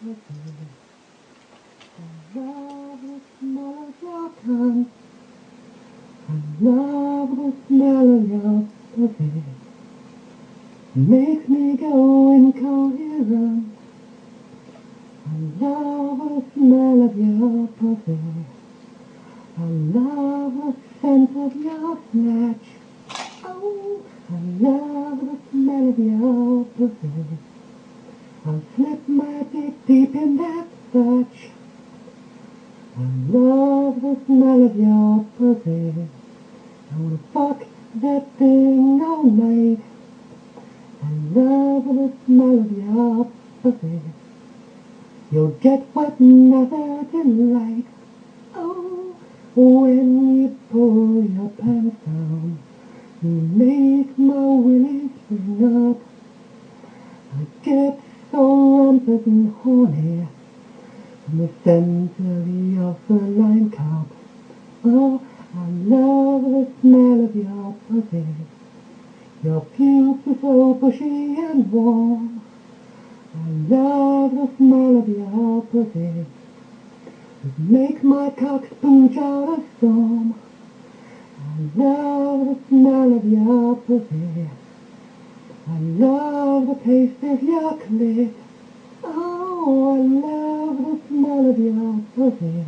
pussy. I love the smell of your tongue. I love the smell of your pussy. Makes me go incoherent. I love the smell of your pussy. I love the scent of your snatch. Oh, I love the smell of your pussy. I'll slip my dick deep in that thatch. I love the smell of your pussy. I wanna fuck that thing all night. I love the smell of your pussy. You'll get what never delight. Oh, when you pull your pants down, you make my willy spring up. I get so rampant and horny from the scent of your feline cock. Oh, I love the smell of your pussy. Your pubes are so bushy and warm. I love the smell of your pussy. It makes my cock spooge out a storm. I love the smell of your pussy. I love the taste of your clit. Oh, I love the smell of your pussy.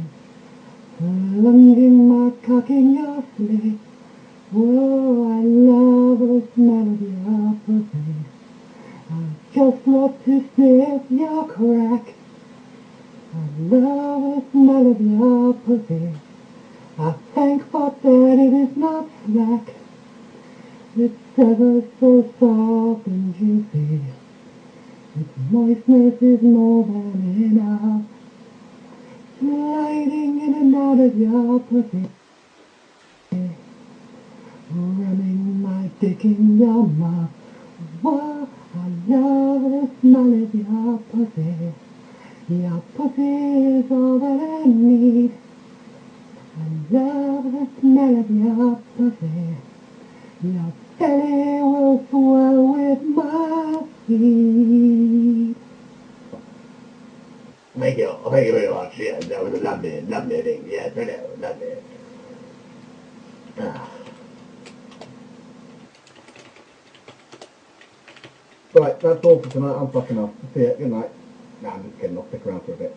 Plunging my cock in your slit. Whoa, I love the smell of your pussy. I just love to sniff your crack. I love the smell of your pussy. I thank God that it is not slack. It's ever so soft and juicy. Its moistness is more than enough. Sliding in and out of your pussy. Running my dick in your mouth. Whoa, I love the smell of your pussy. Your pussy is all that I need. I love the smell of your pussy. Your belly will swell with my feet. Thank you. Thank you very much. Yeah, that was a lovely, lovely thing. Yeah, brilliant, lovely. Ah. Right, that's all for tonight. I'm fucking off. See ya. Good night. Nah, I'm just kidding. I'll stick around for a bit.